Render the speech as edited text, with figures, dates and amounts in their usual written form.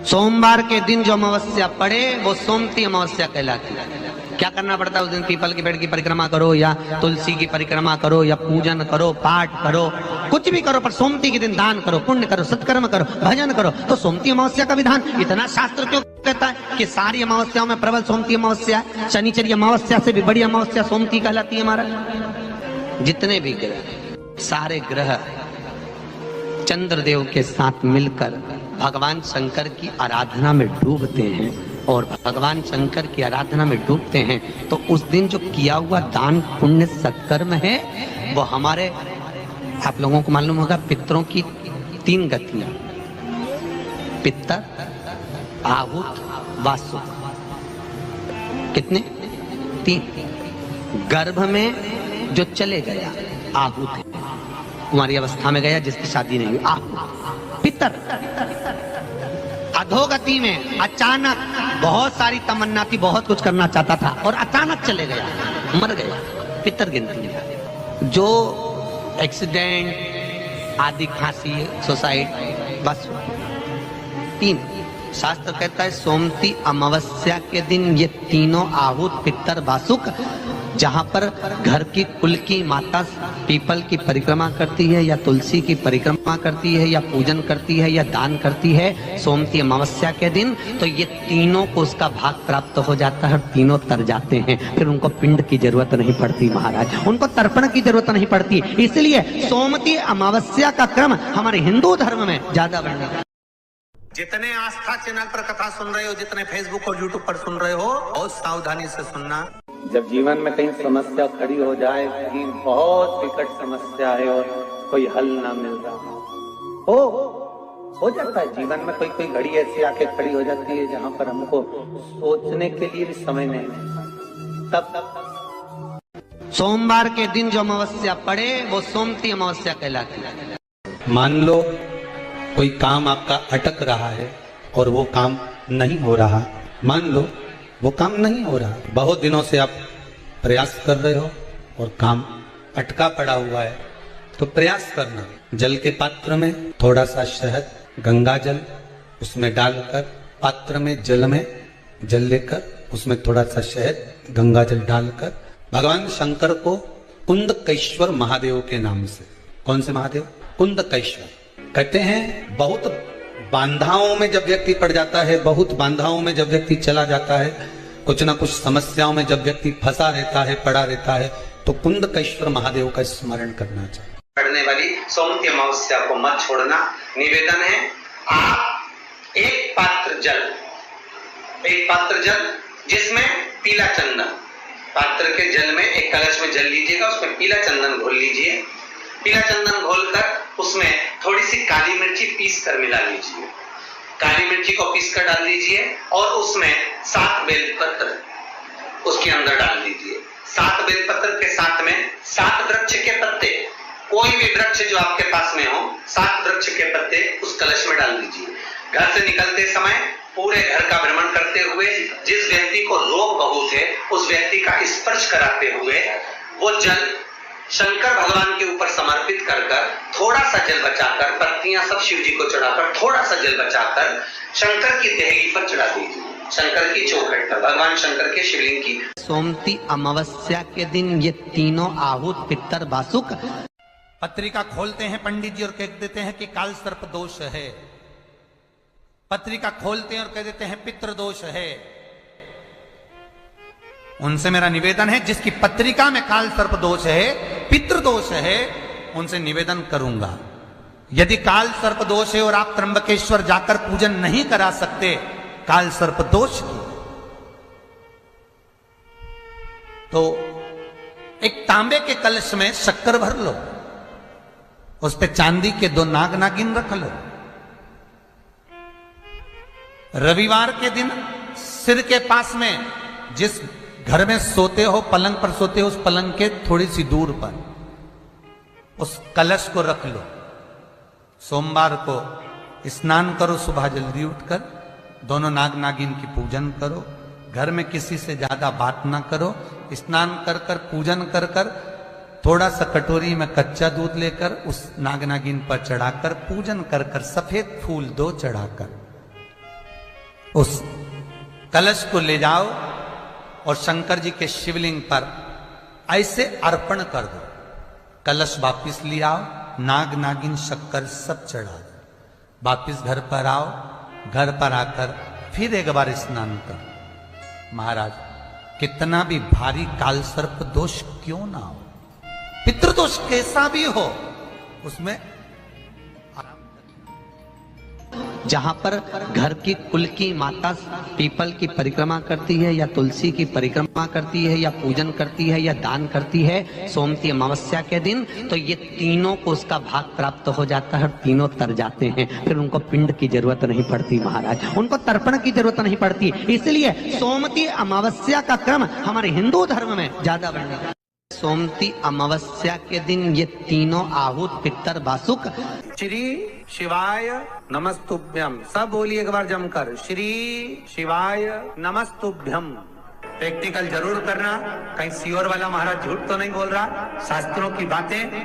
सोमवार के दिन जो अमावस्या पड़े वो सोमती अमावस्या कहलाती है। क्या करना पड़ता है उस दिन? पीपल के पेड़ की परिक्रमा करो या तुलसी की परिक्रमा करो या पूजन करो, पाठ करो, कुछ भी करो, पर सोमती के दिन दान करो, पुण्य करो, सत्कर्म करो, भजन करो। तो सोमती अमावस्या का विधान इतना शास्त्र क्यों कहता है कि सारी अमावस्याओं में प्रबल सोमती अमावस्या है। शनिचरी अमावस्या से भी बड़ी अमावस्या सोमती कहलाती है। हमारा जितने भी ग्रह, सारे ग्रह चंद्रदेव के साथ मिलकर भगवान शंकर की आराधना में डूबते हैं, और भगवान शंकर की आराधना में डूबते हैं तो उस दिन जो किया हुआ दान पुण्य सत्कर्म है वो हमारे, आप लोगों को मालूम होगा, पितरों की 3 गतियां, पितर, आहुत, वासुक। कितने? 3। गर्भ में जो चले गया आहुत है, कुमारी अवस्था में गया जिसकी शादी नहीं हुई, आहुत। पितर अधोगति में अचानक बहुत सारी तमन्ना थी, बहुत कुछ करना चाहता था और अचानक चले गया, मर गया, पितर गिनती है। जो एक्सीडेंट आदि, खांसी, सुसाइड, बस 3। शास्त्र कहता है सोमती अमावस्या के दिन ये तीनों आहुत, पितर, वासुक, जहां पर घर की कुल की माता पीपल की परिक्रमा करती है या तुलसी की परिक्रमा करती है या पूजन करती है या दान करती है सोमती अमावस्या के दिन, तो ये तीनों को उसका भाग प्राप्त हो जाता है और तीनों तर जाते हैं। फिर उनको पिंड की जरूरत नहीं पड़ती महाराज, उनको तर्पण की जरूरत नहीं पड़ती। इसलिए सोमती अमावस्या का क्रम हमारे हिंदू धर्म में ज्यादा बढ़ने का। जितने आस्था चैनल पर कथा सुन रहे हो, जितने फेसबुक और यूट्यूब पर सुन रहे हो, बहुत सावधानी से सुनना। जब जीवन में कहीं समस्या खड़ी हो जाए, कहीं बहुत विकट समस्या है और कोई हल ना मिल रहा हो जाता है जीवन में, कोई घड़ी ऐसी आके खड़ी हो जाती है जहां पर हमको सोचने के लिए भी समय नहीं मिलता। तब सोमवार के दिन जो अमावस्या पड़े वो सोमती अमावस्या कहलाती है। मान लो कोई काम आपका अटक रहा है और वो काम नहीं हो रहा, मान लो वो काम नहीं हो रहा, बहुत दिनों से आप प्रयास कर रहे हो और काम अटका पड़ा हुआ है, तो प्रयास करना, जल के पात्र में थोड़ा सा शहद, गंगा जल उसमें डालकर, पात्र में जल लेकर उसमें थोड़ा सा शहद, गंगा जल डालकर भगवान शंकर को कुंदकेश्वर महादेव के नाम से, कौन से महादेव? कुंदकेश्वर। कहते हैं बहुत बांधाओं में जब व्यक्ति पड़ जाता है, बहुत बांधाओं में जब व्यक्ति चला जाता है, कुछ ना कुछ समस्याओं में जब व्यक्ति फंसा रहता है, पड़ा रहता है, तो कुंदकेश्वर महादेव का स्मरण करना चाहिए। पड़ने वाली सोमती अमावस्या को मत छोड़ना। निवेदन है, आप एक पात्र जल जिसमें पीला चंदन, पात्र के जल में एक कलश में जल लीजिएगा, उसमें पीला चंदन घोल लीजिए। पीला चंदन घोलकर उसमें थोड़ी सी काली मिर्ची पीस कर मिला लीजिए, काली मिर्ची को पीस कर डाल दीजिए और उसमें 7 बेलपत्र उसके अंदर डाल दीजिए। 7 बेलपत्र के साथ में 7 वृक्ष के पत्ते, कोई भी वृक्ष जो आपके पास में हो, 7 वृक्ष के पत्ते उस कलश में डाल दीजिए। घर से निकलते समय पूरे घर का भ्रमण करते हुए जिस व्यक्ति को रोग बहुत है उस व्यक्ति का स्पर्श कराते हुए वो जल शंकर भगवान के ऊपर समर्पित कर थोड़ा सा जल बचाकर, पत्तियां सब शिव जी को चढ़ाकर थोड़ा सा जल बचाकर शंकर की देहली पर चढ़ा दीजिए, शंकर की चौखट पर, भगवान शंकर के शिवलिंग की। सोमती अमावस्या के दिन ये तीनों आहुत, पितर, वासुक पत्रिका खोलते हैं पंडित जी और कह देते हैं कि काल सर्प दोष है, पत्रिका खोलते हैं और कह देते हैं पितृ दोष है। उनसे मेरा निवेदन है, जिसकी पत्रिका में काल सर्प दोष है, पितृ दोष है, उनसे निवेदन करूंगा, यदि काल सर्प दोष है और आप त्र्यंबकेश्वर जाकर पूजन नहीं करा सकते काल सर्प दोष की, तो एक तांबे के कलश में शक्कर भर लो, उस पे चांदी के 2 नाग नागिन रख लो। रविवार के दिन सिर के पास में, जिस घर में सोते हो, पलंग पर सोते हो, उस पलंग के थोड़ी सी दूर पर उस कलश को रख लो। सोमवार को स्नान करो, सुबह जल्दी उठकर दोनों नाग नागिन की पूजन करो, घर में किसी से ज्यादा बात ना करो, स्नान कर कर पूजन कर कर थोड़ा सा कटोरी में कच्चा दूध लेकर उस नाग नागिन पर चढ़ाकर पूजन कर कर, सफेद फूल 2 चढ़ाकर उस कलश को ले जाओ और शंकर जी के शिवलिंग पर ऐसे अर्पण कर दो। कलश वापिस ले आओ, नाग नागिन शक्कर सब चढ़ा दो। वापिस घर पर आओ, घर पर आकर फिर एक बार स्नान करो। महाराज कितना भी भारी काल सर्प दोष क्यों ना हो, पितृदोष कैसा भी हो, उसमें जहां पर घर की कुल की माता पीपल की परिक्रमा करती है या तुलसी की परिक्रमा करती है या पूजन करती है या दान करती है सोमती अमावस्या के दिन, तो ये तीनों को उसका भाग प्राप्त हो जाता है और तीनों तर जाते हैं। फिर उनको पिंड की जरूरत नहीं पड़ती महाराज, उनको तर्पण की जरूरत नहीं पड़ती। इसलिए सोमती अमावस्या का क्रम हमारे हिंदू धर्म में ज्यादा बढ़ने। सोमती अमावस्या के दिन ये तीनों आहूत पितर वासुक श्री शिवाय नमस्तुभ्यम, सब बोलिए एक बार जमकर, श्री शिवाय नमस्तुभ्यम। प्रैक्टिकल जरूर करना, कहीं सियोर वाला महाराज झूठ तो नहीं बोल रहा, शास्त्रों की बातें